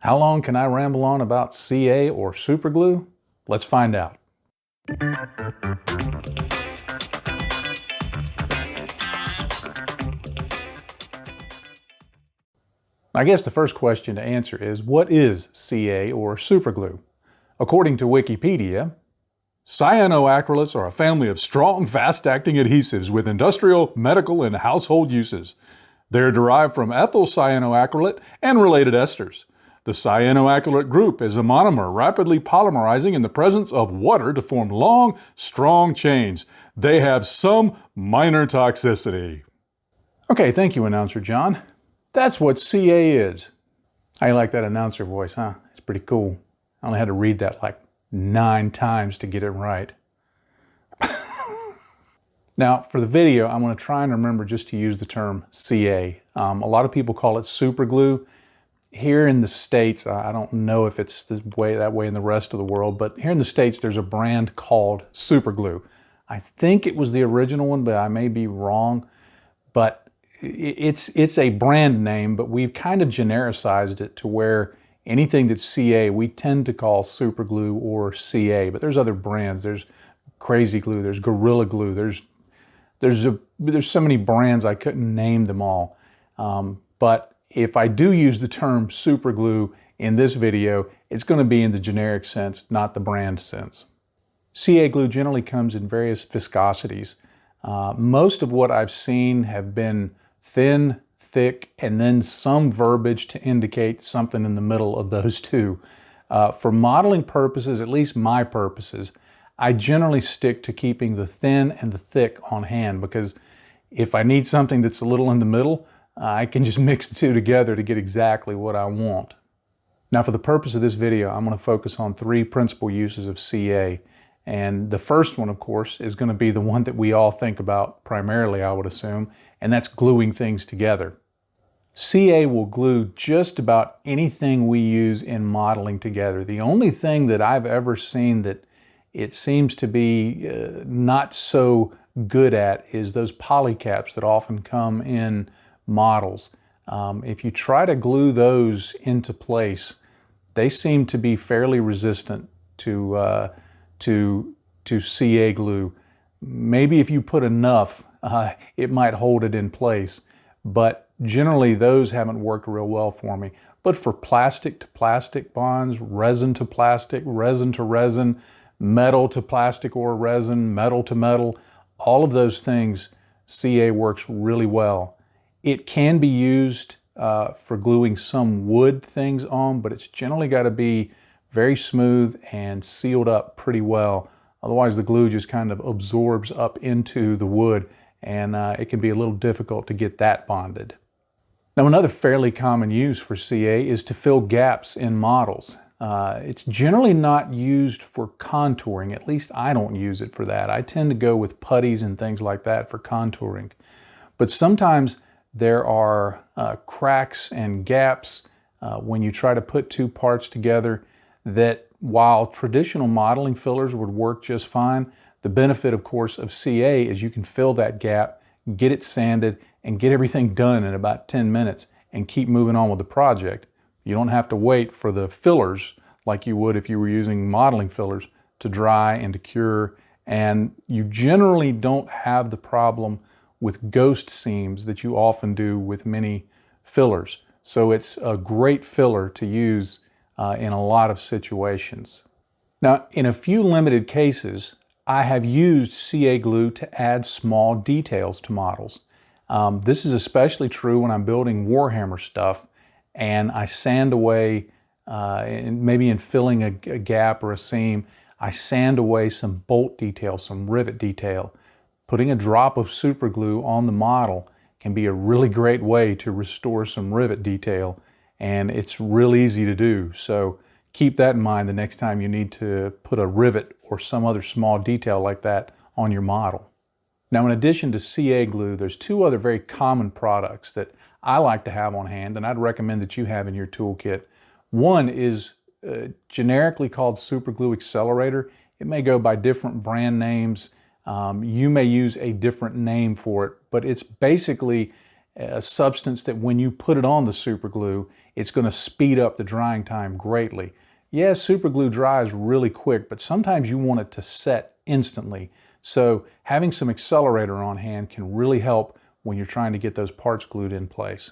How long can I ramble on about CA or superglue? Let's find out. I guess the first question to answer is, what is CA or superglue? According to Wikipedia, cyanoacrylates are a family of strong, fast-acting adhesives with industrial, medical, and household uses. They're derived from ethyl cyanoacrylate and related esters. The cyanoacrylate group is a monomer rapidly polymerizing in the presence of water to form long, strong chains. They have some minor toxicity. Okay, thank you, Announcer John. That's what CA is. How you like that announcer voice, huh? It's pretty cool. I only had to read that like 9 times to get it right. Now, for the video, I'm going to try and remember just to use the term CA. A lot of people call it superglue. Here in the States, I don't know if it's that way in the rest of the world, but here in the States, there's a brand called superglue. I think it was the original one, but I may be wrong. But it's a brand name, but we've kind of genericized it to where anything that's CA, we tend to call superglue or CA. But there's other brands. There's Crazy Glue, there's Gorilla Glue, there's so many brands I couldn't name them all. But if I do use the term superglue in this video, it's going to be in the generic sense, not the brand sense. CA glue generally comes in various viscosities. Most of what I've seen have been thin, thick, and then some verbiage to indicate something in the middle of those two. For modeling purposes, at least my purposes, I generally stick to keeping the thin and the thick on hand, because if I need something that's a little in the middle, I can just mix the two together to get exactly what I want. Now, for the purpose of this video, I'm going to focus on 3 principal uses of CA. And the first one, of course, is going to be the one that we all think about primarily, I would assume, and that's gluing things together. CA will glue just about anything we use in modeling together. The only thing that I've ever seen that it seems to be not so good at is those polycaps that often come in models. If you try to glue those into place, they seem to be fairly resistant to CA glue. Maybe if you put enough, it might hold it in place, but generally those haven't worked real well for me. But for plastic to plastic bonds, resin to plastic, resin to resin, metal to plastic or resin, metal to metal, all of those things, CA works really well. It can be used for gluing some wood things on, but it's generally got to be very smooth and sealed up pretty well. Otherwise, the glue just kind of absorbs up into the wood, and it can be a little difficult to get that bonded. Now, another fairly common use for CA is to fill gaps in models. It's generally not used for contouring. At least I don't use it for that. I tend to go with putties and things like that for contouring. But sometimes there are cracks and gaps when you try to put 2 parts together that, while traditional modeling fillers would work just fine, the benefit, of course, of CA is you can fill that gap, get it sanded, and get everything done in about 10 minutes and keep moving on with the project. You don't have to wait for the fillers like you would if you were using modeling fillers to dry and to cure, and you generally don't have the problem with ghost seams that you often do with many fillers. So it's a great filler to use in a lot of situations. Now, in a few limited cases, I have used CA glue to add small details to models. This is especially true when I'm building Warhammer stuff and I sand away, maybe in filling a gap or a seam, I sand away some bolt detail, some rivet detail. Putting a drop of super glue on the model can be a really great way to restore some rivet detail, and it's real easy to do. So keep that in mind the next time you need to put a rivet or some other small detail like that on your model. Now, in addition to CA glue, there's 2 other very common products that I like to have on hand, and I'd recommend that you have in your toolkit. One is generically called Super Glue Accelerator. It may go by different brand names. You may use a different name for it, but it's basically a substance that when you put it on the super glue, it's going to speed up the drying time greatly. Yes, super glue dries really quick, but sometimes you want it to set instantly. So having some accelerator on hand can really help when you're trying to get those parts glued in place.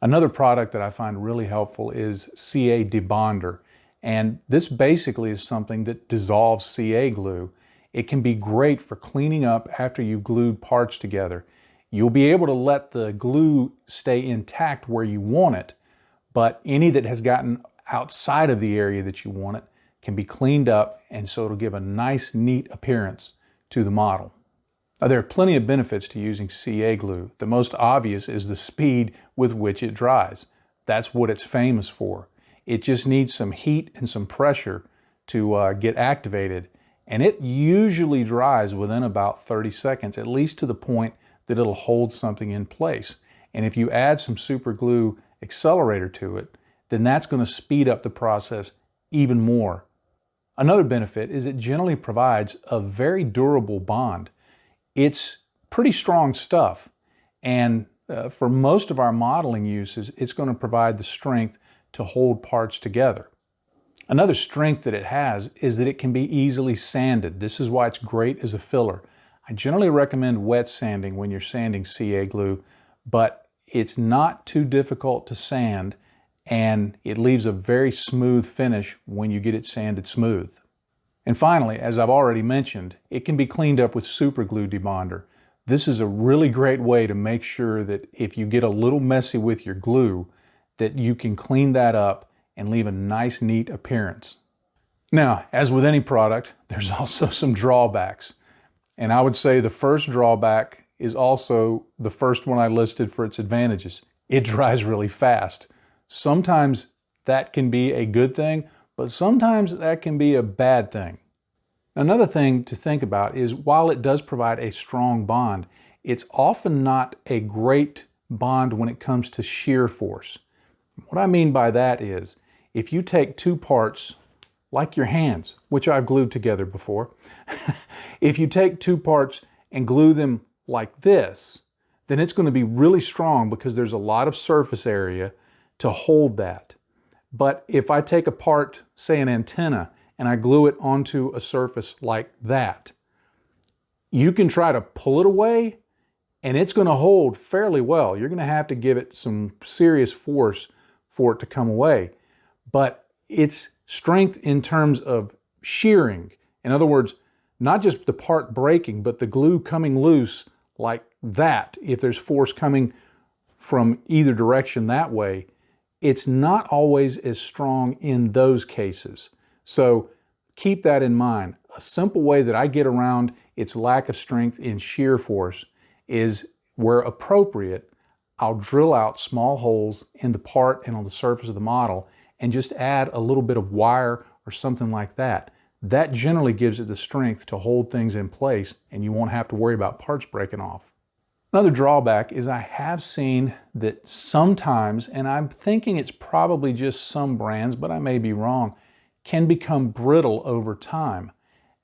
Another product that I find really helpful is CA debonder. And this basically is something that dissolves CA glue. It can be great for cleaning up after you've glued parts together. You'll be able to let the glue stay intact where you want it, but any that has gotten outside of the area that you want it can be cleaned up, and so it'll give a nice, neat appearance to the model. Now, there are plenty of benefits to using CA glue. The most obvious is the speed with which it dries. That's what it's famous for. It just needs some heat and some pressure to get activated, and it usually dries within about 30 seconds, at least to the point that it'll hold something in place. And if you add some super glue accelerator to it, then that's going to speed up the process even more. Another benefit is it generally provides a very durable bond. It's pretty strong stuff, and for most of our modeling uses, it's going to provide the strength to hold parts together. Another strength that it has is that it can be easily sanded. This is why it's great as a filler. I generally recommend wet sanding when you're sanding CA glue, but it's not too difficult to sand, and it leaves a very smooth finish when you get it sanded smooth. And finally, as I've already mentioned, it can be cleaned up with super glue debonder. This is a really great way to make sure that if you get a little messy with your glue, that you can clean that up and leave a nice, neat appearance. Now, as with any product, there's also some drawbacks. And I would say the first drawback is also the first one I listed for its advantages. It dries really fast. Sometimes that can be a good thing, but sometimes that can be a bad thing. Another thing to think about is while it does provide a strong bond, it's often not a great bond when it comes to shear force. What I mean by that is if you take two parts, like your hands, which I've glued together before, if you take two parts and glue them like this, then it's going to be really strong because there's a lot of surface area to hold that. But if I take apart, say, an antenna, and I glue it onto a surface like that, you can try to pull it away, and it's going to hold fairly well. You're going to have to give it some serious force for it to come away. But its strength in terms of shearing, in other words, not just the part breaking, but the glue coming loose like that, if there's force coming from either direction that way, it's not always as strong in those cases. So keep that in mind. A simple way that I get around its lack of strength in shear force is, where appropriate, I'll drill out small holes in the part and on the surface of the model and just add a little bit of wire or something like that. That generally gives it the strength to hold things in place, and you won't have to worry about parts breaking off. Another drawback is I have seen that sometimes, and I'm thinking it's probably just some brands, but I may be wrong, can become brittle over time.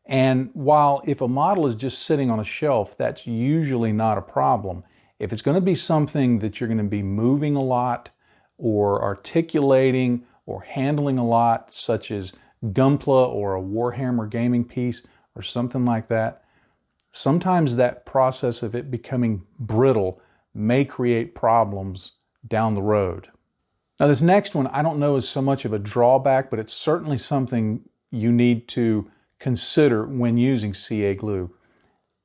And while if a model is just sitting on a shelf, that's usually not a problem. If it's going to be something that you're going to be moving a lot or articulating or handling a lot, such as Gunpla or a Warhammer gaming piece or something like that, sometimes that process of it becoming brittle may create problems down the road. Now, this next one I don't know is so much of a drawback, but it's certainly something you need to consider when using CA glue.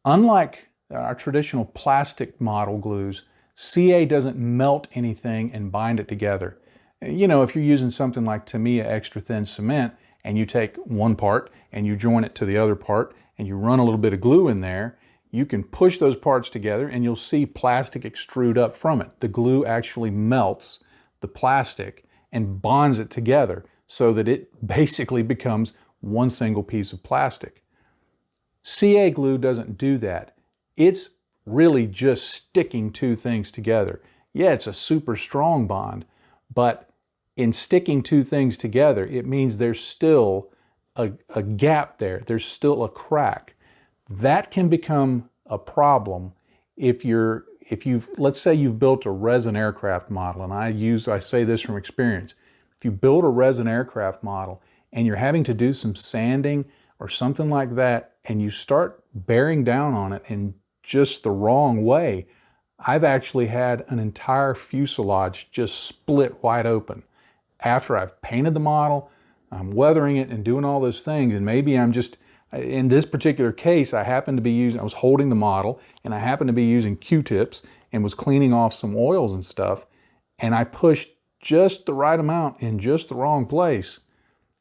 Unlike our traditional plastic model glues, CA doesn't melt anything and bind it together. You know, if you're using something like Tamiya extra thin cement and you take one part and you join it to the other part and you run a little bit of glue in there, you can push those parts together and you'll see plastic extrude up from it. The glue actually melts the plastic and bonds it together so that it basically becomes one single piece of plastic. CA glue doesn't do that. It's really just sticking two things together. Yeah, it's a super strong bond, but in sticking two things together, it means there's still a gap there. There's still a crack. That can become a problem if you're let's say you've built a resin aircraft model, and I say this from experience. If you build a resin aircraft model and you're having to do some sanding or something like that, and you start bearing down on it in just the wrong way, I've actually had an entire fuselage just split wide open. After I've painted the model, I'm weathering it and doing all those things, and maybe I'm just, in this particular case, I was holding the model, and I happened to be using Q-tips and was cleaning off some oils and stuff, and I pushed just the right amount in just the wrong place,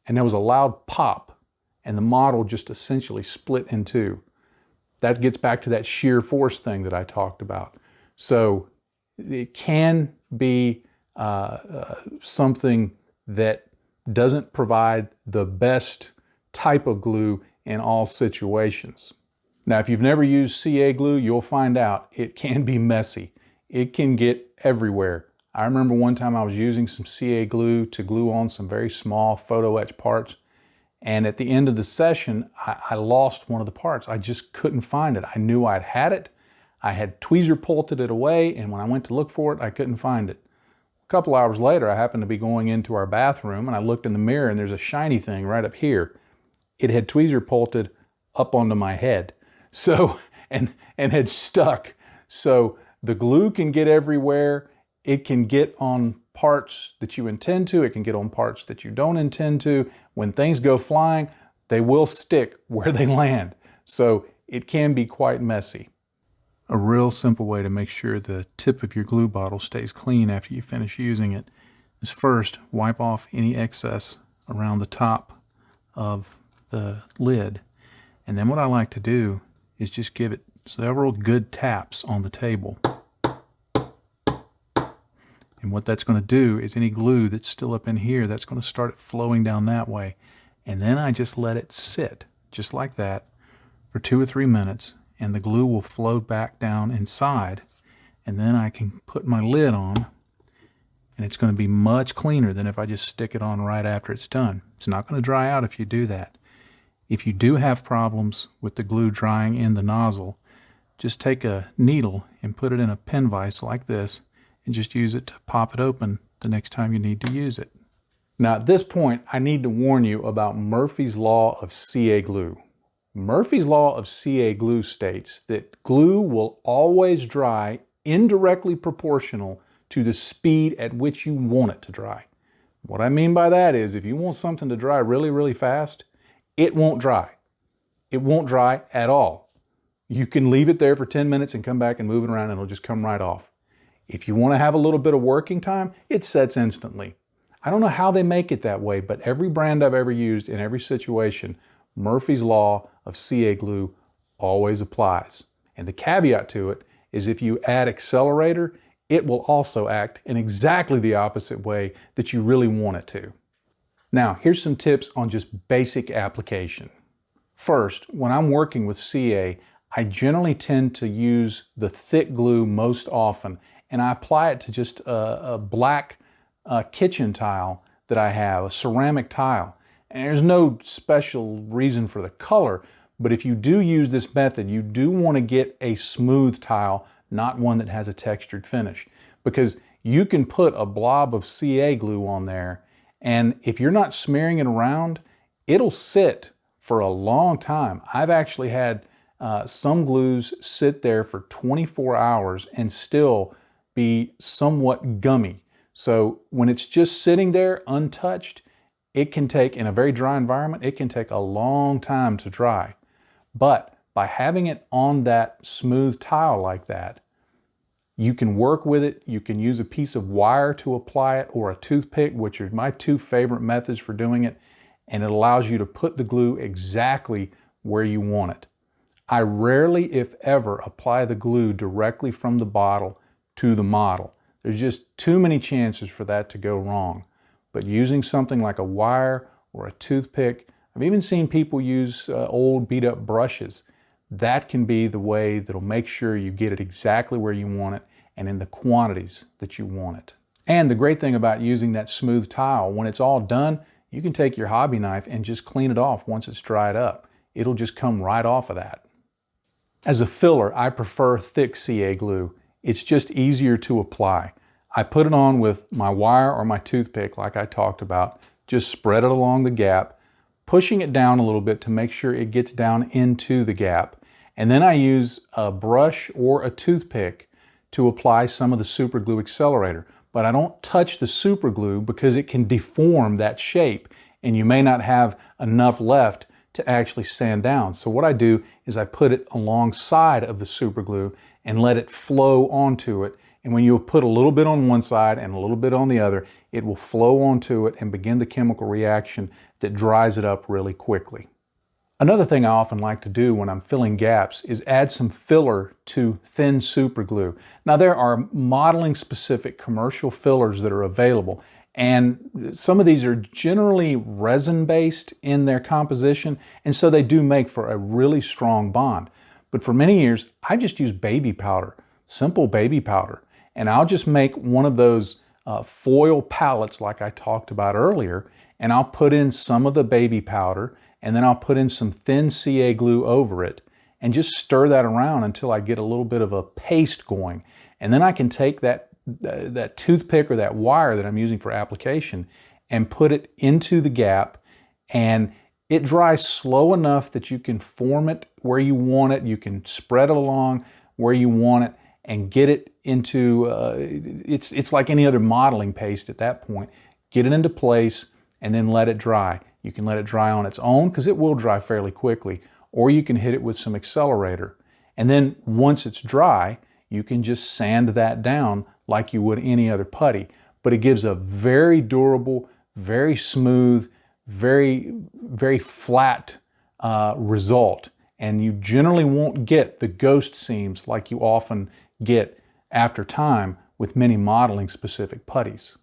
and there was a loud pop, and the model just essentially split in two. That gets back to that shear force thing that I talked about. So it can be something that doesn't provide the best type of glue in all situations. Now, if you've never used CA glue, you'll find out it can be messy. It can get everywhere. I remember one time I was using some CA glue to glue on some very small photo etch parts, and at the end of the session, I lost one of the parts. I just couldn't find it. I knew I'd had it. I had tweezer pulted it away, and when I went to look for it, I couldn't find it. A couple hours later, I happened to be going into our bathroom, and I looked in the mirror, and there's a shiny thing right up here. It had tweezer pulted up onto my head, so and had stuck. So the glue can get everywhere. It can get on parts that you intend to. It can get on parts that you don't intend to. When things go flying, they will stick where they land. So it can be quite messy. A real simple way to make sure the tip of your glue bottle stays clean after you finish using it is first wipe off any excess around the top of the lid. And then what I like to do is just give it several good taps on the table. And what that's going to do is any glue that's still up in here, that's going to start flowing down that way. And then I just let it sit, just like that, for 2 or 3 minutes, and the glue will flow back down inside. And then I can put my lid on, and it's going to be much cleaner than if I just stick it on right after it's done. It's not going to dry out if you do that. If you do have problems with the glue drying in the nozzle, just take a needle and put it in a pen vise like this, and just use it to pop it open the next time you need to use it. Now at this point, I need to warn you about Murphy's Law of CA glue. Murphy's Law of CA glue states that glue will always dry indirectly proportional to the speed at which you want it to dry. What I mean by that is if you want something to dry really, really fast, it won't dry. It won't dry at all. You can leave it there for 10 minutes and come back and move it around and it'll just come right off. If you want to have a little bit of working time, it sets instantly. I don't know how they make it that way, but every brand I've ever used in every situation, Murphy's Law of CA glue always applies. And the caveat to it is if you add accelerator, it will also act in exactly the opposite way that you really want it to. Now, here's some tips on just basic application. First, when I'm working with CA, I generally tend to use the thick glue most often, and I apply it to just a black kitchen tile that I have, a ceramic tile. And there's no special reason for the color, but if you do use this method, you do want to get a smooth tile, not one that has a textured finish, because you can put a blob of CA glue on there, and if you're not smearing it around, it'll sit for a long time. I've actually had some glues sit there for 24 hours and still be somewhat gummy. So when it's just sitting there untouched, it can take, in a very dry environment, it can take a long time to dry. But by having it on that smooth tile like that, you can work with it. You can use a piece of wire to apply it or a toothpick, which are my two favorite methods for doing it. And it allows you to put the glue exactly where you want it. I rarely, if ever, apply the glue directly from the bottle to the model. There's just too many chances for that to go wrong. But using something like a wire or a toothpick, I've even seen people use old beat up brushes. That can be the way that'll make sure you get it exactly where you want it and in the quantities that you want it. And the great thing about using that smooth tile, when it's all done, you can take your hobby knife and just clean it off once it's dried up. It'll just come right off of that. As a filler, I prefer thick CA glue. It's just easier to apply. I put it on with my wire or my toothpick like I talked about, just spread it along the gap, pushing it down a little bit to make sure it gets down into the gap. And then I use a brush or a toothpick to apply some of the super glue accelerator. But I don't touch the super glue because it can deform that shape and you may not have enough left to actually sand down. So what I do is I put it alongside of the super glue and let it flow onto it. And when you put a little bit on one side and a little bit on the other, it will flow onto it and begin the chemical reaction that dries it up really quickly. Another thing I often like to do when I'm filling gaps is add some filler to thin super glue. Now there are modeling specific commercial fillers that are available, and some of these are generally resin based in their composition, and so they do make for a really strong bond. But for many years I just use baby powder, simple baby powder, and I'll just make one of those foil pallets like I talked about earlier, and I'll put in some of the baby powder, and then I'll put in some thin CA glue over it and just stir that around until I get a little bit of a paste going. And then I can take that toothpick or that wire that I'm using for application and put it into the gap, and it dries slow enough that you can form it where you want it. You can spread it along where you want it and get it into, it's like any other modeling paste at that point. Get it into place and then let it dry. You can let it dry on its own because it will dry fairly quickly, or you can hit it with some accelerator. And then once it's dry, you can just sand that down like you would any other putty. But it gives a very durable, very smooth, very, very flat result. And you generally won't get the ghost seams like you often get after time with many modeling specific putties.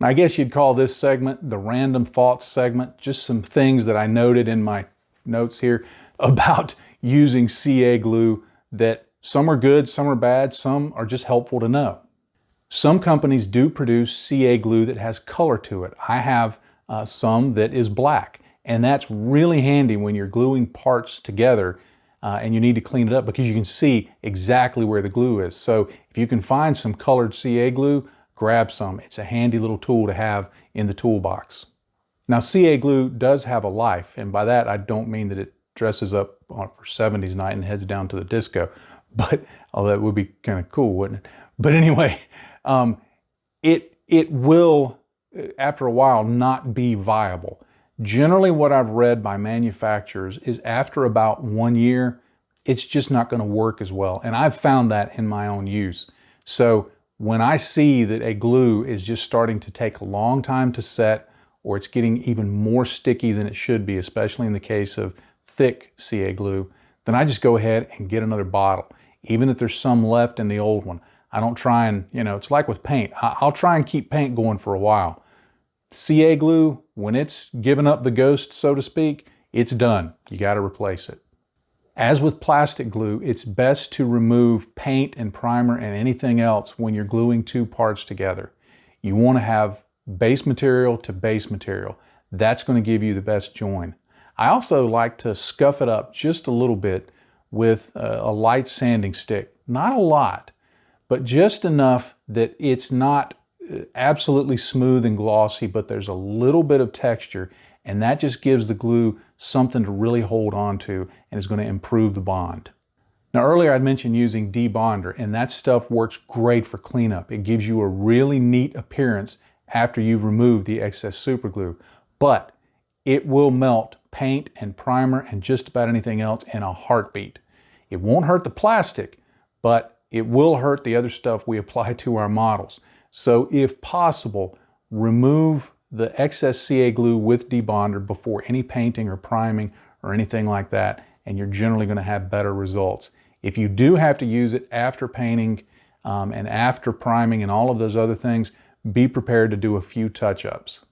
I guess you'd call this segment the random thoughts segment, just some things that I noted in my notes here about using CA glue that some are good, some are bad, some are just helpful to know. Some companies do produce CA glue that has color to it. I have some that is black, and that's really handy when you're gluing parts together and you need to clean it up because you can see exactly where the glue is. So if you can find some colored CA glue, grab some. It's a handy little tool to have in the toolbox. Now CA glue does have a life, and by that I don't mean that it dresses up for 70s night and heads down to the disco, but although that would be kind of cool, wouldn't it? But anyway, it will after a while not be viable. Generally what I've read by manufacturers is after about 1 year, it's just not going to work as well, and I've found that in my own use. So when I see that a glue is just starting to take a long time to set, or it's getting even more sticky than it should be, especially in the case of thick CA glue, then I just go ahead and get another bottle. Even if there's some left in the old one, I don't try and, it's like with paint. I'll try and keep paint going for a while. CA glue, when it's given up the ghost, so to speak, it's done. You got to replace it. As with plastic glue, it's best to remove paint and primer and anything else when you're gluing two parts together. You want to have base material to base material. That's going to give you the best join. I also like to scuff it up just a little bit with a light sanding stick. Not a lot, but just enough that it's not absolutely smooth and glossy, but there's a little bit of texture, and that just gives the glue something to really hold on to and is going to improve the bond. Now earlier I'd mentioned using debonder, and that stuff works great for cleanup. It gives you a really neat appearance after you've removed the excess super glue, but it will melt paint and primer and just about anything else in a heartbeat. It won't hurt the plastic, but it will hurt the other stuff we apply to our models. So if possible, remove the excess CA glue with debonder before any painting or priming or anything like that, and you're generally going to have better results. If you do have to use it after painting and after priming and all of those other things, be prepared to do a few touch-ups.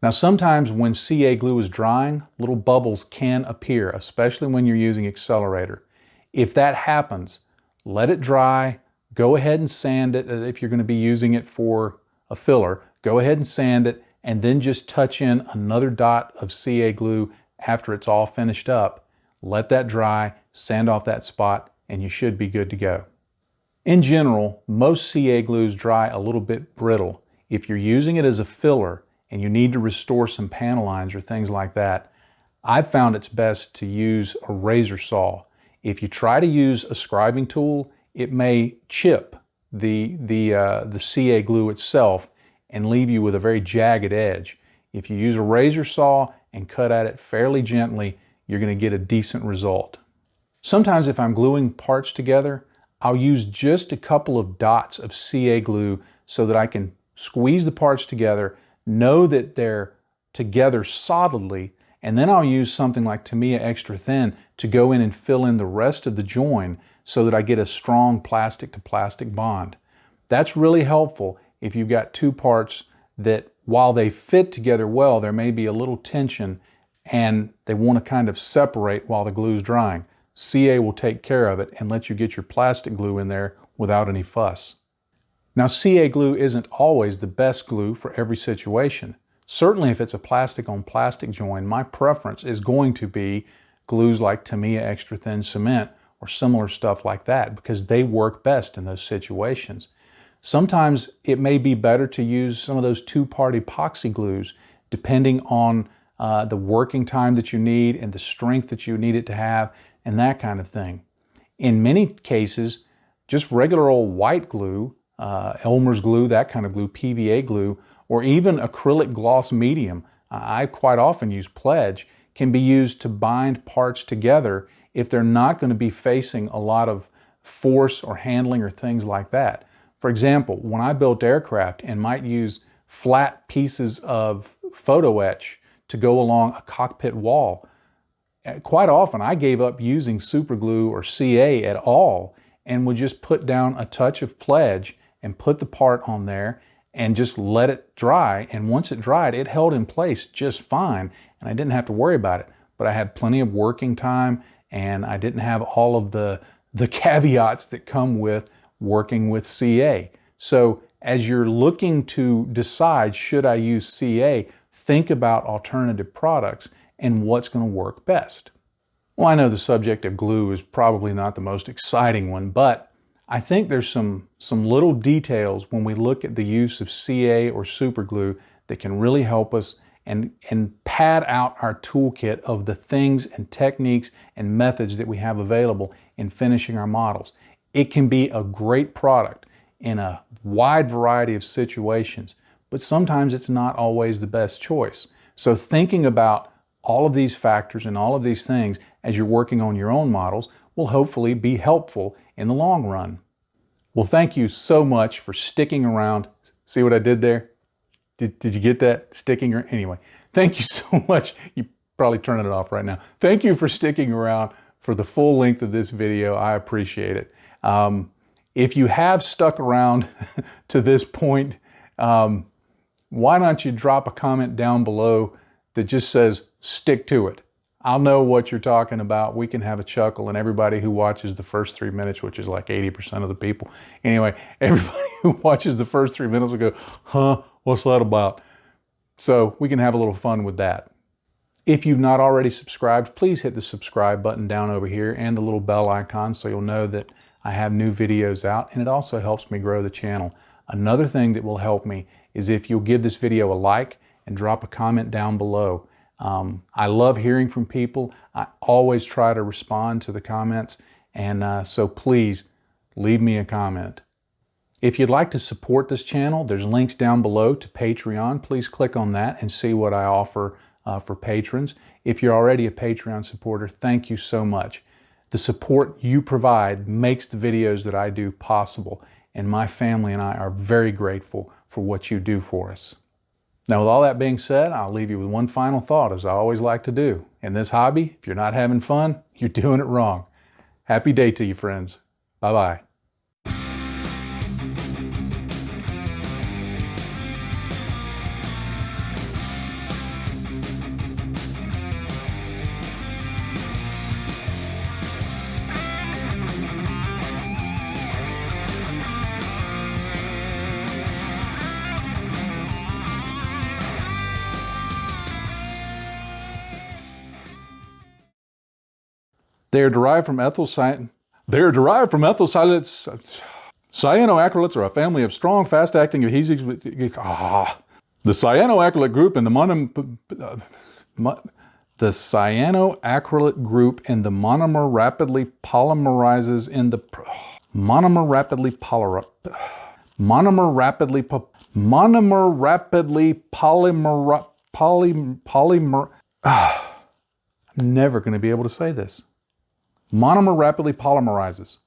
Now sometimes when CA glue is drying, little bubbles can appear, especially when you're using accelerator. If that happens, let it dry, go ahead and sand it. If you're going to be using it for a filler, go ahead and sand it, and then just touch in another dot of CA glue after it's all finished up. Let that dry, sand off that spot, and you should be good to go. In general, most CA glues dry a little bit brittle. If you're using it as a filler and you need to restore some panel lines or things like that, I've found it's best to use a razor saw. If you try to use a scribing tool, it may chip the CA glue itself and leave you with a very jagged edge. If you use a razor saw and cut at it fairly gently, you're going to get a decent result. Sometimes if I'm gluing parts together, I'll use just a couple of dots of CA glue so that I can squeeze the parts together, know that they're together solidly, and then I'll use something like Tamiya Extra Thin to go in and fill in the rest of the join so that I get a strong plastic to plastic bond. That's really helpful if you've got two parts that while they fit together well, there may be a little tension and they want to kind of separate while the glue's drying. CA will take care of it and let you get your plastic glue in there without any fuss. Now, CA glue isn't always the best glue for every situation. Certainly if it's a plastic on plastic join, my preference is going to be glues like Tamiya Extra Thin Cement or similar stuff like that because they work best in those situations. Sometimes it may be better to use some of those two-part epoxy glues depending on the working time that you need and the strength that you need it to have and that kind of thing. In many cases, just regular old white glue, Elmer's glue, that kind of glue, PVA glue, or even acrylic gloss medium, I quite often use Pledge, can be used to bind parts together if they're not going to be facing a lot of force or handling or things like that. For example, when I built aircraft and might use flat pieces of photo etch to go along a cockpit wall, quite often I gave up using super glue or CA at all and would just put down a touch of Pledge and put the part on there and just let it dry. And once it dried, it held in place just fine and I didn't have to worry about it. But I had plenty of working time and I didn't have all of the caveats that come with working with CA. So as you're looking to decide, should I use CA, think about alternative products and what's going to work best. Well, I know the subject of glue is probably not the most exciting one, but I think there's some little details when we look at the use of CA or super glue that can really help us and pad out our toolkit of the things and techniques and methods that we have available in finishing our models. It can be a great product in a wide variety of situations, but sometimes it's not always the best choice. So thinking about all of these factors and all of these things as you're working on your own models will hopefully be helpful in the long run. Well, thank you so much for sticking around. See what I did there? Did you get that? Sticking around? Anyway, thank you so much. You're probably turning it off right now. Thank you for sticking around for the full length of this video. I appreciate it. If you have stuck around to this point, why don't you drop a comment down below that just says, stick to it. I'll know what you're talking about. We can have a chuckle, and everybody who watches the first 3 minutes, which is like 80% of the people. Anyway, everybody who watches the first 3 minutes will go, huh, what's that about? So we can have a little fun with that. If you've not already subscribed, please hit the subscribe button down over here and the little bell icon so you'll know that I have new videos out, and it also helps me grow the channel. Another thing that will help me is if you'll give this video a like and drop a comment down below. I love hearing from people. I always try to respond to the comments, and so please leave me a comment. If you'd like to support this channel, there's links down below to Patreon. Please click on that and see what I offer for patrons. If you're already a Patreon supporter, thank you so much. The support you provide makes the videos that I do possible, and my family and I are very grateful for what you do for us. Now, with all that being said, I'll leave you with one final thought, as I always like to do. In this hobby, if you're not having fun, you're doing it wrong. Happy day to you, friends. Bye-bye. They are derived from ethyl silates. Cyanoacrylates are a family of strong, fast-acting adhesives with the cyanoacrylate group and the cyanoacrylate group and the monomer rapidly polymerizes in the monomer rapidly polymer polymer. I'm never going to be able to say this. Monomer rapidly polymerizes.